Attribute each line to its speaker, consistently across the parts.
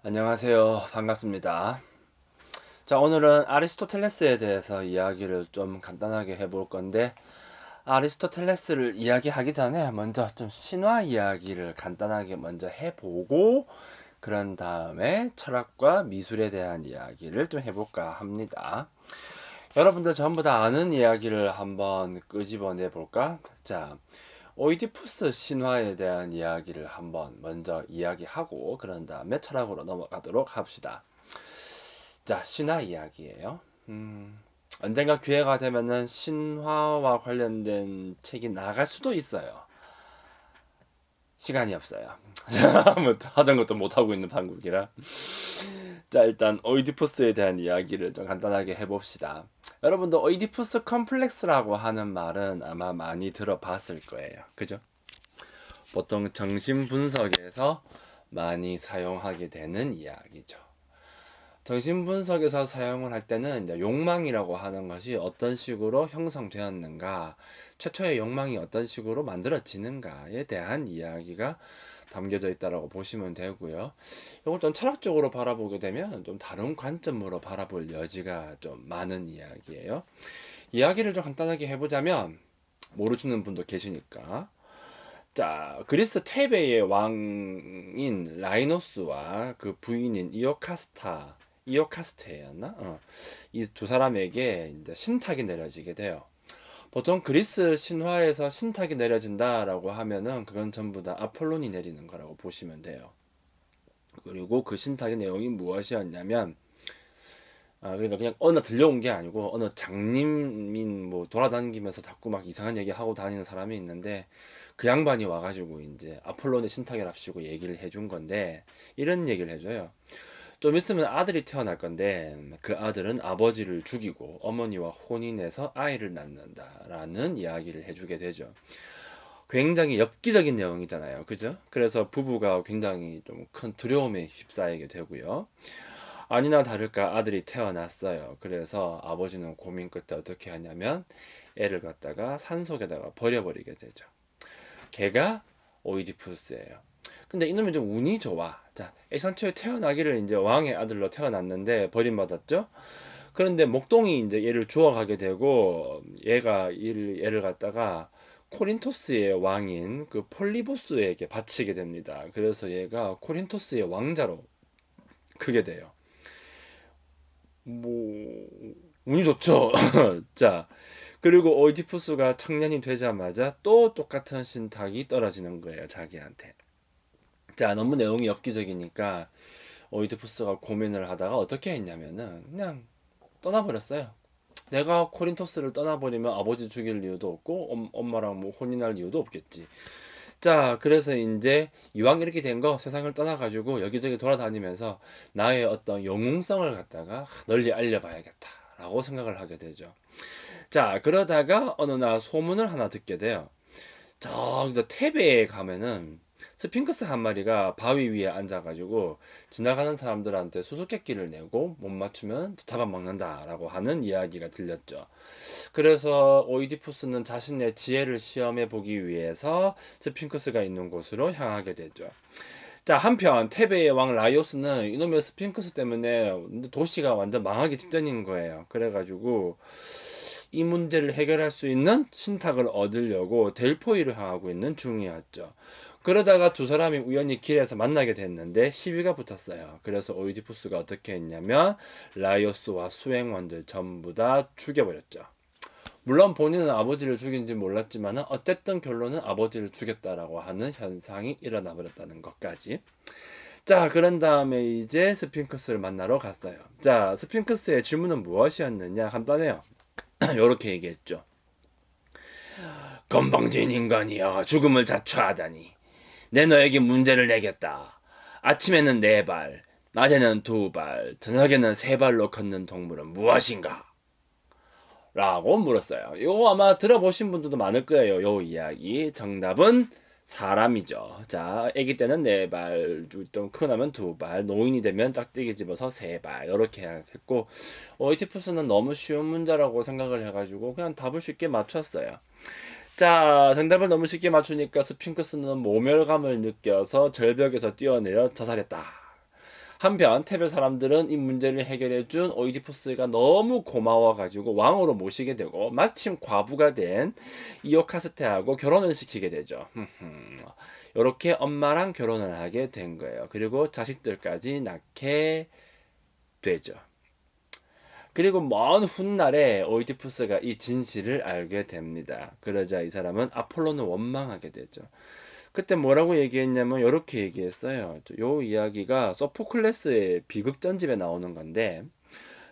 Speaker 1: 안녕하세요. 반갑습니다. 자, 오늘은 아리스토텔레스에 대해서 이야기를 좀 간단하게 해볼 건데, 아리스토텔레스를 이야기하기 전에 먼저 좀 신화 이야기를 간단하게 먼저 해보고, 그런 다음에 철학과 미술에 대한 이야기를 좀 해볼까 합니다. 여러분들 전부 다 아는 이야기를 한번 끄집어내 볼까? 자, 오이디푸스 신화에 대한 이야기를 한번 먼저 이야기하고 그런 다음에 철학으로 넘어가도록 합시다. 자, 신화 이야기예요. 언젠가 기회가 되면은 신화와 관련된 책이 나갈 수도 있어요. 시간이 없어요. 뭐 하던 것도 못 하고 있는 판국이라. 자, 일단 오이디푸스에 대한 이야기를 좀 간단하게 해봅시다. 여러분도 오이디푸스 컴플렉스라고 하는 말은 아마 많이 들어봤을 거예요. 그죠? 보통 정신분석에서 많이 사용하게 되는 이야기죠. 정신분석에서 사용을 할 때는 이제 욕망이라고 하는 것이 어떤 식으로 형성되었는가, 최초의 욕망이 어떤 식으로 만들어지는가에 대한 이야기가 담겨져 있다라고 보시면 되고요. 이걸 좀 철학적으로 바라보게 되면 좀 다른 관점으로 바라볼 여지가 좀 많은 이야기예요. 이야기를 좀 간단하게 해보자면 모르시는 분도 계시니까. 자, 그리스 테베의 왕인 라이노스와 그 부인인 이오카스테였나? 이 두 사람에게 이제 신탁이 내려지게 돼요. 보통 그리스 신화에서 신탁이 내려진다라고 하면은 그건 전부 다 아폴론이 내리는 거라고 보시면 돼요. 그리고 그 신탁의 내용이 무엇이었냐면, 그러니까 그냥 어느 들려온 게 아니고 어느 장님인 뭐 돌아다니면서 자꾸 막 이상한 얘기 하고 다니는 사람이 있는데 그 양반이 와가지고 이제 아폴론의 신탁이랍시고 얘기를 해준 건데 이런 얘기를 해줘요. 좀 있으면 아들이 태어날 건데 그 아들은 아버지를 죽이고 어머니와 혼인해서 아이를 낳는다라는 이야기를 해주게 되죠. 굉장히 엽기적인 내용이잖아요. 그죠? 그래서 부부가 굉장히 좀 큰 두려움에 휩싸이게 되고요. 아니나 다를까 아들이 태어났어요. 그래서 아버지는 고민 끝에 어떻게 하냐면 애를 갖다가 산속에다가 버려버리게 되죠. 걔가 오이디푸스예요. 근데 이놈이 좀 운이 좋아. 자, 애산초에 태어나기를 이제 왕의 아들로 태어났는데 버림받았죠. 그런데 목동이 이제 얘를 주워가게 되고 얘가 얘를 갖다가 코린토스의 왕인 그 폴리보스에게 바치게 됩니다. 그래서 얘가 코린토스의 왕자로 크게 돼요. 뭐 운이 좋죠. 자, 그리고 오이디푸스가 청년이 되자마자 또 똑같은 신탁이 떨어지는 거예요, 자기한테. 자, 너무 내용이 엽기적이니까 오이디푸스가 고민을 하다가 어떻게 했냐면은 그냥 떠나버렸어요. 내가 코린토스를 떠나버리면 아버지 죽일 이유도 없고 엄마랑 뭐 혼인할 이유도 없겠지. 자, 그래서 이제 이왕 이렇게 된 거 세상을 떠나가지고 여기저기 돌아다니면서 나의 어떤 영웅성을 갖다가 널리 알려봐야겠다라고 생각을 하게 되죠. 자, 그러다가 어느 날 소문을 하나 듣게 돼요. 저 테베에 가면은 스핑크스 한 마리가 바위 위에 앉아가지고 지나가는 사람들한테 수수께끼를 내고 못 맞추면 잡아먹는다라고 하는 이야기가 들렸죠. 그래서 오이디푸스는 자신의 지혜를 시험해 보기 위해서 스핑크스가 있는 곳으로 향하게 되죠. 자, 한편 테베의 왕 라이오스는 이놈의 스핑크스 때문에 도시가 완전 망하기 직전인 거예요. 그래가지고 이 문제를 해결할 수 있는 신탁을 얻으려고 델포이를 향하고 있는 중이었죠. 그러다가 두 사람이 우연히 길에서 만나게 됐는데 시비가 붙었어요. 그래서 오이디푸스가 어떻게 했냐면 라이오스와 수행원들 전부 다 죽여버렸죠. 물론 본인은 아버지를 죽인지 몰랐지만 어쨌든 결론은 아버지를 죽였다라고 하는 현상이 일어나 버렸다는 것까지. 자, 그런 다음에 이제 스핑크스를 만나러 갔어요. 자, 스핑크스의 질문은 무엇이었느냐? 간단해요. 요렇게 얘기했죠. 건방진 인간이여, 죽음을 자초하다니. 내 너에게 문제를 내겠다. 아침에는 4발, 낮에는 2발, 저녁에는 3발로 걷는 동물은 무엇인가? 라고 물었어요. 이거 아마 들어보신 분들도 많을 거예요. 요 이야기. 정답은 사람이죠. 자, 아기 때는 4발, 좀 크나면 2발, 노인이 되면 짝대기 집어서 3발, 이렇게 했고, 오이티푸스는 너무 쉬운 문제라고 생각을 해가지고 그냥 답을 쉽게 맞췄어요. 자, 정답을 너무 쉽게 맞추니까 스핑크스는 모멸감을 느껴서 절벽에서 뛰어내려 자살했다. 한편 테베 사람들은 이 문제를 해결해준 오이디푸스가 너무 고마워가지고 왕으로 모시게 되고 마침 과부가 된 이오카스테하고 결혼을 시키게 되죠. 이렇게 엄마랑 결혼을 하게 된 거예요. 그리고 자식들까지 낳게 되죠. 그리고 먼 훗날에 오이디푸스가 이 진실을 알게 됩니다. 그러자 이 사람은 아폴론을 원망하게 되죠. 그때 뭐라고 얘기했냐면 이렇게 얘기했어요. 요 이야기가 소포클레스의 비극전집에 나오는 건데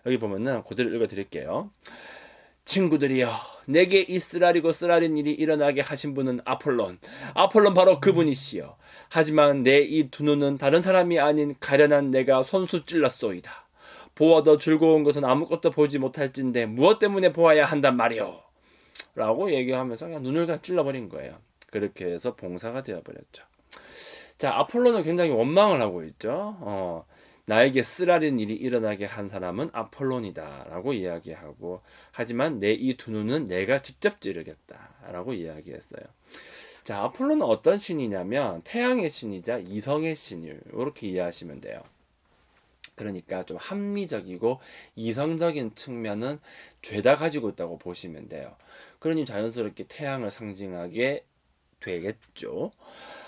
Speaker 1: 여기 보면은 그대로 읽어드릴게요. 친구들이여, 내게 이 쓰라리고 쓰라린 일이 일어나게 하신 분은 아폴론 바로 그분이시여. 하지만 내 이 두 눈은 다른 사람이 아닌 가련한 내가 손수 찔렀소이다. 보아도 즐거운 것은 아무것도 보지 못할진데 무엇 때문에 보아야 한단 말이오, 라고 얘기하면서 그냥 눈을 그냥 찔러버린 거예요. 그렇게 해서 봉사가 되어버렸죠. 자, 아폴로는 굉장히 원망을 하고 있죠. 나에게 쓰라린 일이 일어나게 한 사람은 아폴론이다 라고 이야기하고, 하지만 내 이 두 눈은 내가 직접 찌르겠다 라고 이야기했어요. 자, 아폴로는 어떤 신이냐면 태양의 신이자 이성의 신을 이렇게 이해하시면 돼요. 그러니까 좀 합리적이고 이성적인 측면은 죄다 가지고 있다고 보시면 돼요. 그러니 자연스럽게 태양을 상징하게 되겠죠.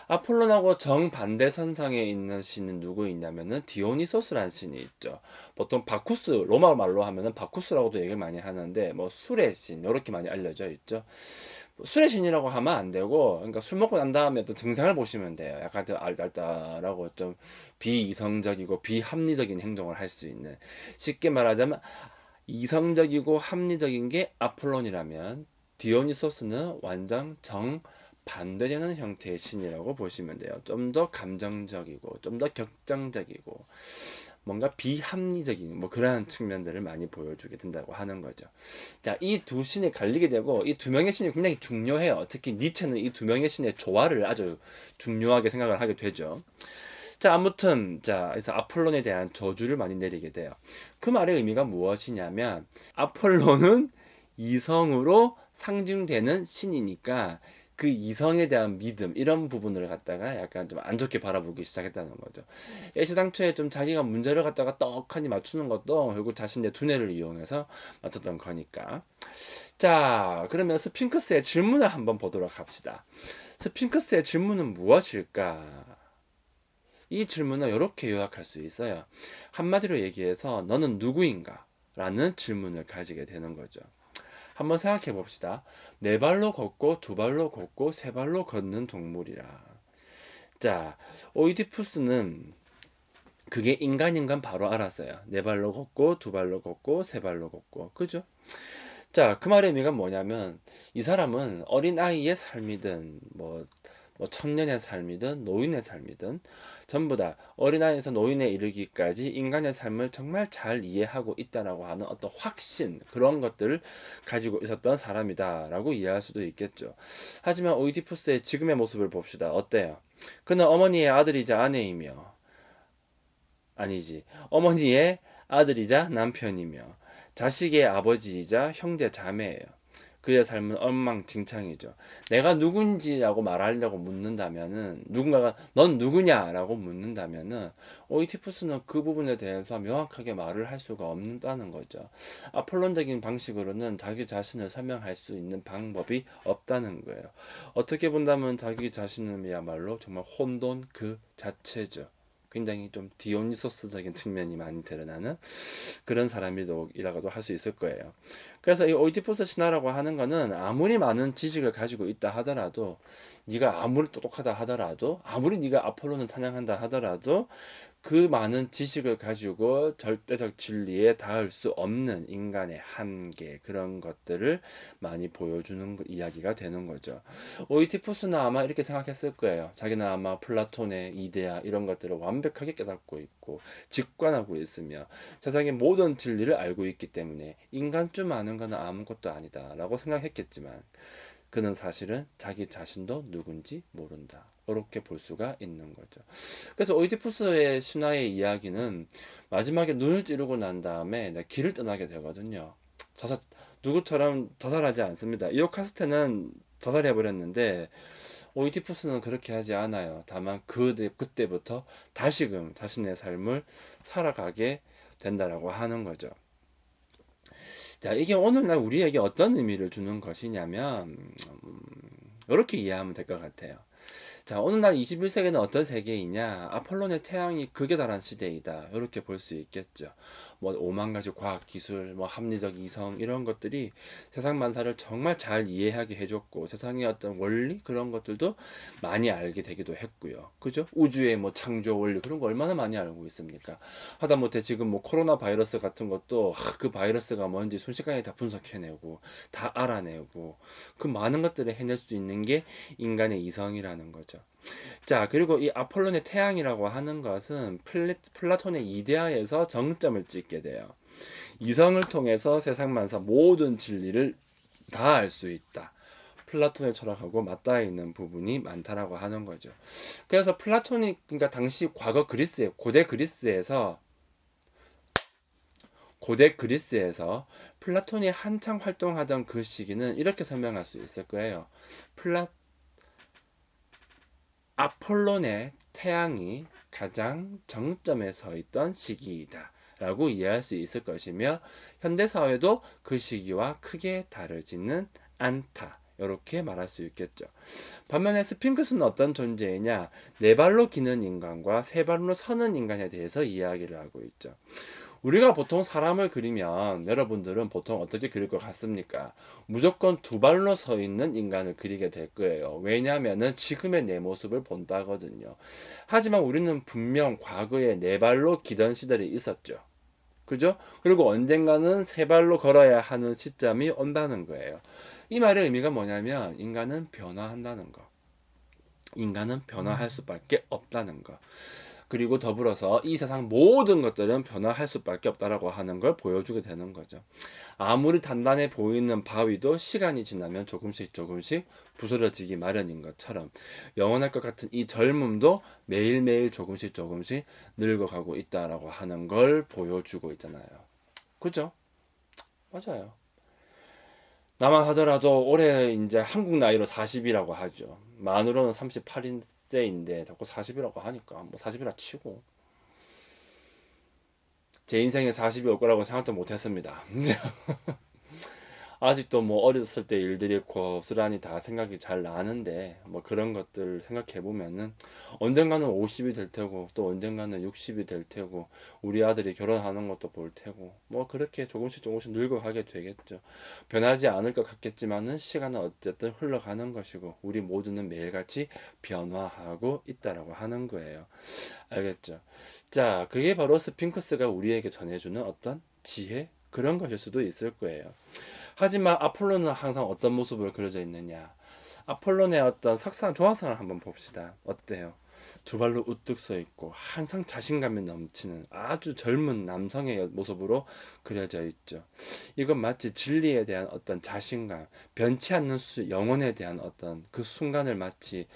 Speaker 1: 아폴론하고 정반대 선상에 있는 신은 누구 있냐면은 디오니소스라는 신이 있죠. 보통 바쿠스, 로마 말로 하면은 바쿠스라고도 얘기를 많이 하는데 뭐 술의 신 이렇게 많이 알려져 있죠. 술의 신이라고 하면 안 되고, 그러니까 술 먹고 난 다음에 또 증상을 보시면 돼요. 약간 좀 알딸딸하고 좀 비이성적이고 비합리적인 행동을 할 수 있는, 쉽게 말하자면 이성적이고 합리적인 게 아폴론이라면 디오니소스는 완전 반대되는 형태의 신이라고 보시면 돼요. 좀 더 감정적이고 좀 더 격정적이고 뭔가 비합리적인 뭐 그러한 측면들을 많이 보여주게 된다고 하는 거죠. 자, 이 두 신이 갈리게 되고 이 두 명의 신이 굉장히 중요해요. 특히 니체는 이 두 명의 신의 조화를 아주 중요하게 생각을 하게 되죠. 자, 아무튼 자, 그래서 아폴론에 대한 저주를 많이 내리게 돼요. 그 말의 의미가 무엇이냐면 아폴론은 이성으로 상징되는 신이니까 그 이성에 대한 믿음 이런 부분을 갖다가 약간 좀 안 좋게 바라보기 시작했다는 거죠. 애시당초에 좀 자기가 문제를 갖다가 떡하니 맞추는 것도 결국 자신의 두뇌를 이용해서 맞췄던 거니까. 자, 그러면 스핑크스의 질문을 한번 보도록 합시다. 스핑크스의 질문은 무엇일까? 이 질문을 이렇게 요약할 수 있어요. 한마디로 얘기해서 너는 누구인가? 라는 질문을 가지게 되는 거죠. 한번 생각해 봅시다. 네 발로 걷고 두 발로 걷고 세 발로 걷는 동물이라. 자, 오이디푸스는 그게 인간인 건 바로 알았어요. 네 발로 걷고 두 발로 걷고 세 발로 걷고. 그죠? 자, 그 말의 의미가 뭐냐면 이 사람은 어린아이의 삶이든 뭐 청년의 삶이든 노인의 삶이든 전부 다 어린아이에서 노인에 이르기까지 인간의 삶을 정말 잘 이해하고 있다라고 하는 어떤 확신, 그런 것들을 가지고 있었던 사람이다라고 이해할 수도 있겠죠. 하지만 오이디푸스의 지금의 모습을 봅시다. 어때요? 그는 어머니의 아들이자 아내이며, 아니지, 어머니의 아들이자 남편이며 자식의 아버지이자 형제 자매예요. 그의 삶은 엉망진창이죠. 내가 누군지라고 말하려고 묻는다면은, 누군가가 넌 누구냐라고 묻는다면은 오이티푸스는 그 부분에 대해서 명확하게 말을 할 수가 없다는 거죠. 아폴론적인 방식으로는 자기 자신을 설명할 수 있는 방법이 없다는 거예요. 어떻게 본다면 자기 자신은야말로 정말 혼돈 그 자체죠. 굉장히 좀 디오니소스적인 측면이 많이 드러나는 그런 사람이라고도 할 수 있을 거예요. 그래서 이 오이디푸스 신화라고 하는 거는 아무리 많은 지식을 가지고 있다 하더라도, 네가 아무리 똑똑하다 하더라도, 아무리 네가 아폴론을 찬양한다 하더라도 그 많은 지식을 가지고 절대적 진리에 닿을 수 없는 인간의 한계, 그런 것들을 많이 보여주는 이야기가 되는 거죠. 오이티푸스는 아마 이렇게 생각했을 거예요. 자기는 아마 플라톤의 이데아 이런 것들을 완벽하게 깨닫고 있고 직관하고 있으며 세상의 모든 진리를 알고 있기 때문에 인간쯤 아는 건 아무것도 아니다 라고 생각했겠지만, 그는 사실은 자기 자신도 누군지 모른다, 이렇게 볼 수가 있는 거죠. 그래서 오이디푸스의 신화의 이야기는 마지막에 눈을 찌르고 난 다음에 길을 떠나게 되거든요. 누구처럼 자살하지 않습니다. 이오카스테는 자살해버렸는데 오이디푸스는 그렇게 하지 않아요. 다만 그때부터 다시금 자신의 삶을 살아가게 된다라고 하는 거죠. 자, 이게 오늘날 우리에게 어떤 의미를 주는 것이냐면 이렇게 이해하면 될 것 같아요. 자, 오늘날 21세기는 어떤 세계이냐? 아폴론의 태양이 극에 달한 시대이다. 이렇게 볼 수 있겠죠. 뭐 오만 가지 과학 기술, 뭐 합리적 이성 이런 것들이 세상 만사를 정말 잘 이해하게 해줬고 세상의 어떤 원리 그런 것들도 많이 알게 되기도 했고요. 그죠? 우주의 뭐 창조 원리 그런 거 얼마나 많이 알고 있습니까? 하다못해 지금 뭐 코로나 바이러스 같은 것도 그 바이러스가 뭔지 순식간에 다 분석해내고 다 알아내고 그 많은 것들을 해낼 수 있는 게 인간의 이성이라는 거죠. 자, 그리고 이 아폴론의 태양이라고 하는 것은 플라톤의 이데아에서 정점을 찍게 돼요. 이성을 통해서 세상 만사 모든 진리를 다 알 수 있다. 플라톤의 철학하고 맞닿아 있는 부분이 많다라고 하는 거죠. 그래서 플라톤이 그러니까 당시 과거 그리스에 고대 그리스에서 플라톤이 한창 활동하던 그 시기는 이렇게 설명할 수 있을 거예요. 아폴론의 태양이 가장 정점에 서 있던 시기이다 라고 이해할 수 있을 것이며 현대사회도 그 시기와 크게 다르지는 않다 이렇게 말할 수 있겠죠. 반면에 스핑크스는 어떤 존재이냐, 네 발로 기는 인간과 세 발로 서는 인간에 대해서 이야기를 하고 있죠. 우리가 보통 사람을 그리면 여러분들은 보통 어떻게 그릴 것 같습니까? 무조건 두 발로 서 있는 인간을 그리게 될 거예요. 왜냐하면은 지금의 내 모습을 본다거든요. 하지만 우리는 분명 과거에 네 발로 기던 시절이 있었죠. 그죠? 그리고 언젠가는 세 발로 걸어야 하는 시점이 온다는 거예요. 이 말의 의미가 뭐냐면 인간은 변화한다는 거. 인간은 변화할 수밖에 없다는 거. 그리고 더불어서 이 세상 모든 것들은 변화할 수밖에 없다라고 하는 걸 보여주게 되는 거죠. 아무리 단단해 보이는 바위도 시간이 지나면 조금씩 부스러지기 마련인 것처럼 영원할 것 같은 이 젊음도 매일매일 조금씩 늙어가고 있다라고 하는 걸 보여주고 있잖아요. 그죠? 맞아요. 나만 하더라도 올해 이제 한국 나이로 40이라고 하죠. 만으로는 38세인데 자꾸 40이라고 하니까 뭐 40이라 치고 제 인생에 40이 올 거라고 생각도 못 했습니다. 아직도 뭐 어렸을 때 일들이 고스란히 다 생각이 잘 나는데 뭐 그런 것들 생각해 보면은 언젠가는 50이 될 테고 또 언젠가는 60이 될 테고 우리 아들이 결혼하는 것도 볼 테고 뭐 그렇게 조금씩 늙어가게 되겠죠. 변하지 않을 것 같겠지만은 시간은 어쨌든 흘러가는 것이고 우리 모두는 매일같이 변화하고 있다라고 하는 거예요. 알겠죠? 자, 그게 바로 스핑크스가 우리에게 전해주는 어떤 지혜 그런 것일 수도 있을 거예요. 하지만 아폴로는 항상 어떤 모습으로 그려져 있느냐? 아폴론의 어떤 조화상을 한번 봅시다. 어때요? 두 발로 우뚝 서 있고 항상 자신감이 넘치는 아주 젊은 남성의 모습으로 그려져 있죠. 이건 마치 진리에 대한 어떤 자신감, 변치 않는 영혼에 대한 어떤 그 순간을 마치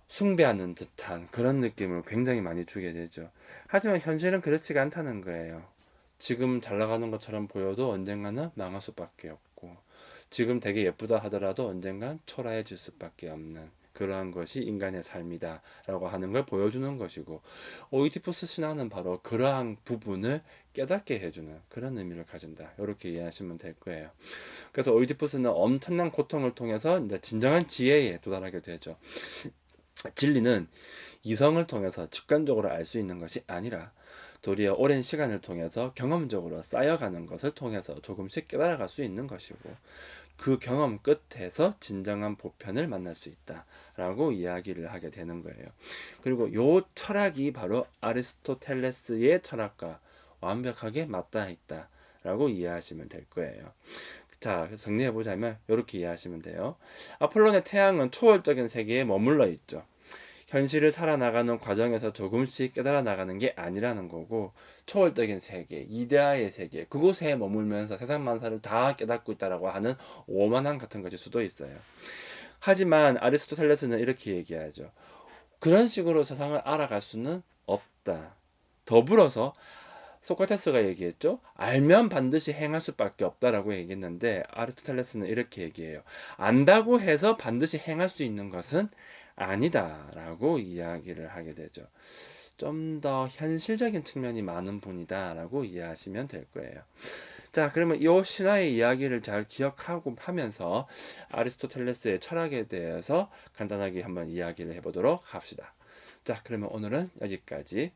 Speaker 1: 숭배하는 듯한 그런 느낌을 굉장히 많이 주게 되죠. 하지만 현실은 그렇지가 않다는 거예요. 지금 잘 나가는 것처럼 보여도 언젠가는 망할 수밖에 없고 지금 되게 예쁘다 하더라도 언젠간 초라해질 수밖에 없는 그러한 것이 인간의 삶이다 라고 하는 걸 보여주는 것이고 오이디푸스 신화는 바로 그러한 부분을 깨닫게 해주는 그런 의미를 가진다 이렇게 이해하시면 될 거예요. 그래서 오이디푸스는 엄청난 고통을 통해서 이제 진정한 지혜에 도달하게 되죠. 진리는 이성을 통해서 직관적으로 알 수 있는 것이 아니라 도리어 오랜 시간을 통해서 경험적으로 쌓여가는 것을 통해서 조금씩 깨달아갈 수 있는 것이고 그 경험 끝에서 진정한 보편을 만날 수 있다라고 이야기를 하게 되는 거예요. 그리고 요 철학이 바로 아리스토텔레스의 철학과 완벽하게 맞닿아 있다라고 이해하시면 될 거예요. 자, 정리해보자면 이렇게 이해하시면 돼요. 아폴론의 태양은 초월적인 세계에 머물러 있죠. 현실을 살아나가는 과정에서 조금씩 깨달아 나가는 게 아니라는 거고 초월적인 세계, 이데아의 세계 그곳에 머물면서 세상 만사를 다 깨닫고 있다라고 하는 오만함 같은 것일 수도 있어요. 하지만 아리스토텔레스는 이렇게 얘기하죠. 그런 식으로 세상을 알아갈 수는 없다. 더불어서 소크라테스가 얘기했죠. 알면 반드시 행할 수밖에 없다라고 얘기했는데 아리스토텔레스는 이렇게 얘기해요. 안다고 해서 반드시 행할 수 있는 것은 아니다라고 이야기를 하게 되죠. 좀 더 현실적인 측면이 많은 분이다라고 이해하시면 될 거예요. 자, 그러면 이 신화의 이야기를 잘 기억하고 하면서 아리스토텔레스의 철학에 대해서 간단하게 한번 이야기를 해보도록 합시다. 자, 그러면 오늘은 여기까지.